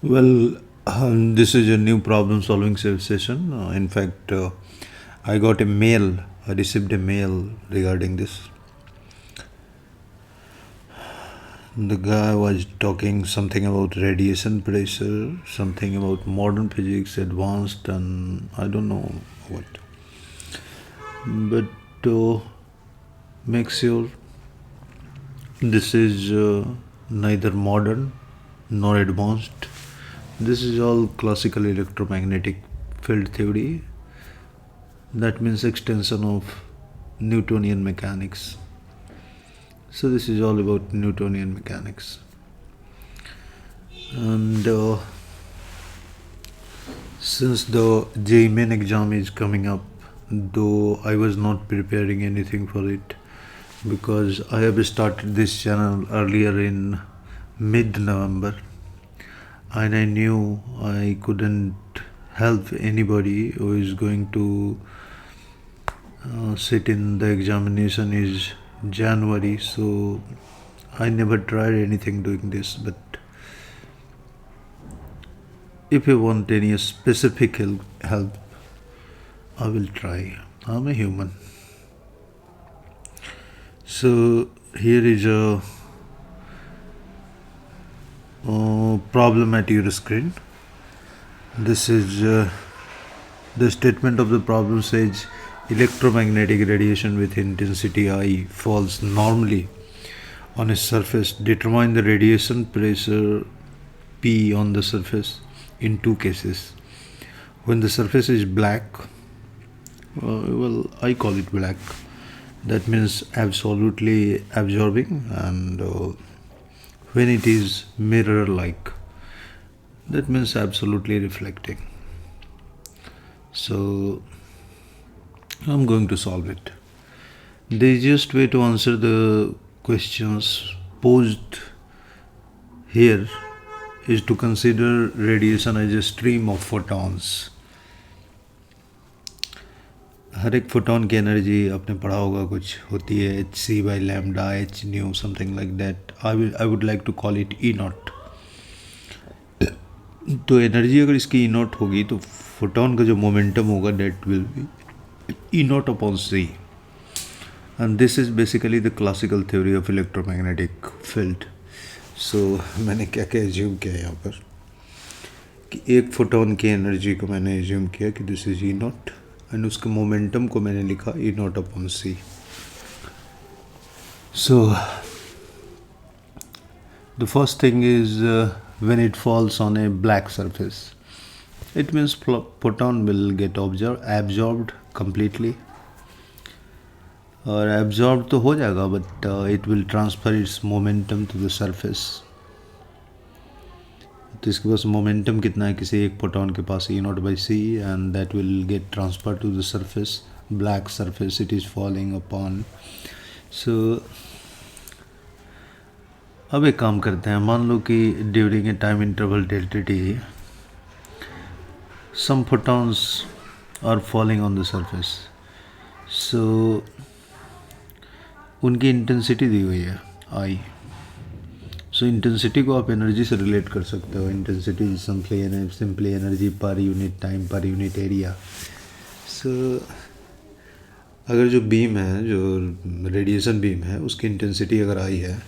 Well, this is a new problem solving session. In fact, I got a mail, I received a mail regarding this. The guy was talking something about radiation pressure, something about modern physics, advanced, and I don't know what. But make sure this is neither modern nor advanced. This is all classical electromagnetic field theory. That means extension of Newtonian mechanics. So this is all about Newtonian mechanics. And since the JEE Main exam is coming up, though I was not preparing anything for it, because I have started this channel earlier in mid-November, and I knew I couldn't help anybody who is going to sit in the examination is January, so I never tried anything doing this. But if you want any specific help, I will try. I'm a human. So here is a problem at your screen. This is the statement of the problem says electromagnetic radiation with intensity I falls normally on a surface. Determine the radiation pressure P on the surface in two cases. When the surface is black, well, I call it black. That means absolutely absorbing, and when it is mirror-like, that means absolutely reflecting. So I'm going to solve it. The easiest way to answer the questions posed here is to consider radiation as a stream of photons. हर एक photon की energy आपने पढ़ा होगा कुछ होती है h(c) by lambda h nu something like that. I would like to call it E naught. तो energy अगर इसकी E naught होगी तो फोटोन का जो मोमेंटम होगा that will be E naught upon c. And this is basically the classical theory of electromagnetic field. So मैंने क्या क्या एज्यूम किया यहाँ पर कि एक फोटोन की एनर्जी को मैंने एज्यूम किया कि this is E naught, and उसके मोमेंटम को मैंने लिखा E naught upon c. So the first thing is when it falls on a black surface, it means photon will get absorbed completely. और absorbed तो हो जाएगा, but it will transfer its momentum to the surface. तो इसके पास momentum कितना है किसी एक फोटोन के पास E naught by c, and that will get transferred to the surface, black surface it is falling upon. So अब एक काम करते हैं. मान लो कि during a time interval delta T some photons are falling on the surface. So उनकी intensity दी हुई है I. सो इंटेंसिटी को आप एनर्जी से रिलेट कर सकते हो. Intensity simply energy per unit time per unit area. So अगर जो बीम है, जो रेडिएशन बीम है, उसकी इंटेंसिटी अगर आई है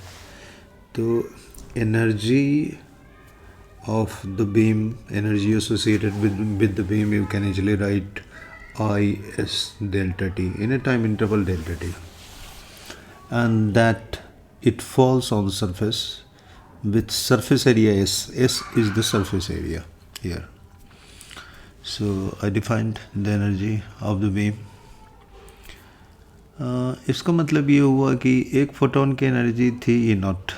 तो energy of the beam, energy associated with the beam, you can easily right I S delta T in A time interval delta T, and that it falls on the surface with surface area S. S is the surface area here. So I defined the energy of the beam. इसका मतलब ये हुआ कि एक photon की energy थी E naught,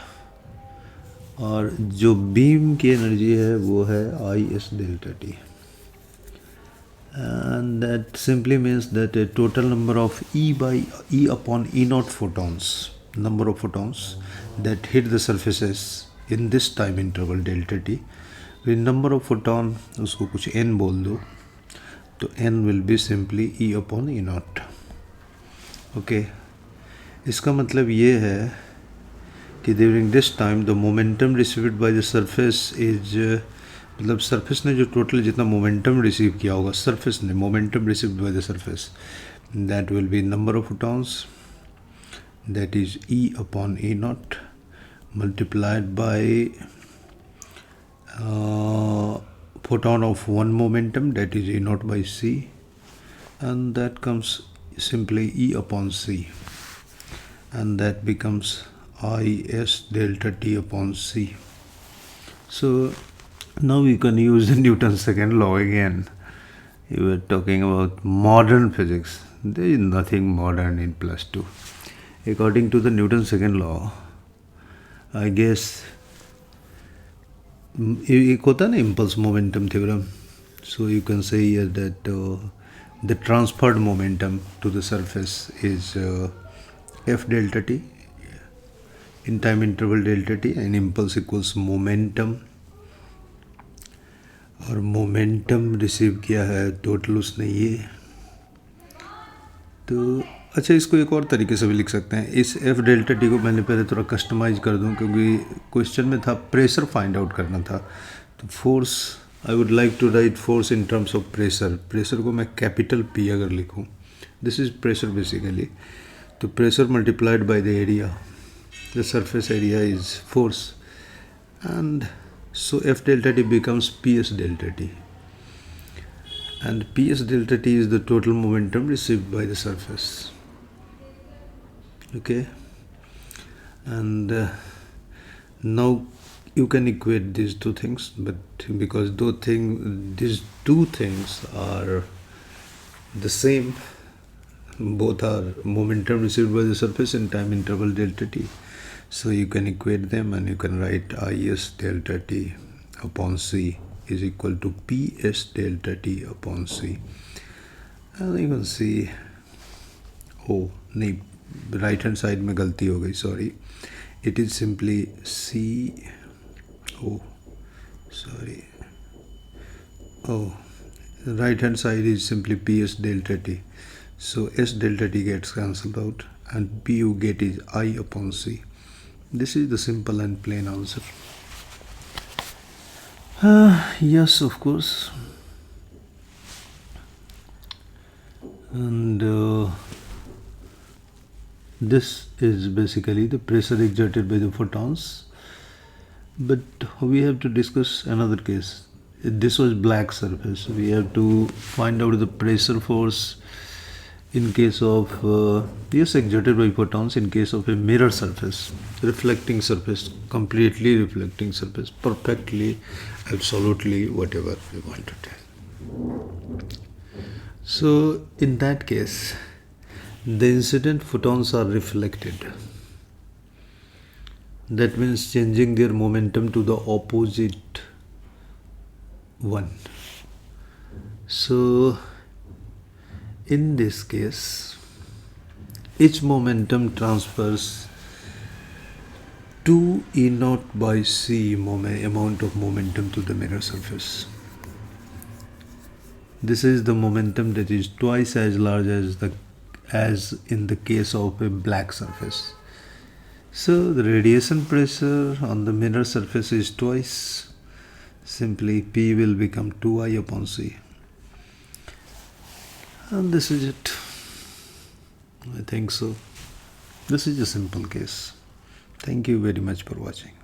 और जो बीम की एनर्जी है वो है I S delta T, and that simply means that a total number of E upon E naught photons, number of photons that hit the surfaces in this time interval delta t, with number of photon उसको कुछ n बोल दो, तो n will be simply E upon E naught. Okay, इसका मतलब ये है कि during this time the momentum received by the surface is मतलब सरफेस ने जो टोटल जितना मोमेंटम रिसीव किया होगा, सरफेस ने momentum received by the surface, that will be number of photons, that is E upon A naught multiplied by photon of one momentum, that is A naught by C, and that comes simply E upon C, and that becomes IS delta T upon C. So now you can use the Newton's second law again. You were talking about modern physics. There is nothing modern in +2. According to the Newton's second law, I guess एक होता है ना impulse momentum theorem. So you can say here that the transferred momentum to the surface is F delta t in time interval delta t, and impulse equals momentum, और momentum receive किया है total उसने ये. तो अच्छा, इसको एक और तरीके से भी लिख सकते हैं. इस एफ डेल्टा टी को मैंने पहले थोड़ा कस्टमाइज कर दूं, क्योंकि क्वेश्चन में था प्रेशर फाइंड आउट करना था. तो force, I would like to write force in terms of pressure. Pressure को मैं कैपिटल पी अगर लिखूं, दिस इज प्रेशर बेसिकली. तो pressure multiplied by the area, the surface area is force, and so F delta T becomes P S delta T. And Ps delta t is the total momentum received by the surface. Okay, and now you can equate these two things, but because these two things are the same, both are momentum received by the surface in time interval delta t, so you can equate them and you can write Is delta t upon C is equal to Ps delta t upon C. And you can see, oh नहीं, right hand side में गलती हो गई, sorry. It is simply C, oh sorry, oh, right hand side is simply Ps delta t, so S delta t gets cancelled out and P you get is I upon C. This is the simple and plain answer. Yes, of course. And this is basically the pressure exerted by the photons. But we have to discuss another case. This was black surface. We have to find out the pressure force in case of yes, exerted by photons in case of a mirror surface, reflecting surface, completely reflecting surface, perfectly, absolutely, whatever we want to tell. So in that case, the incident photons are reflected. That means changing their momentum to the opposite one. So in this case, each momentum transfers 2 E naught by C amount of momentum to the mirror surface. This is the momentum that is twice as large as in the case of a black surface. So the radiation pressure on the mirror surface is twice. Simply P will become 2I upon C. And this is it. I think so. This is a simple case. Thank you very much for watching.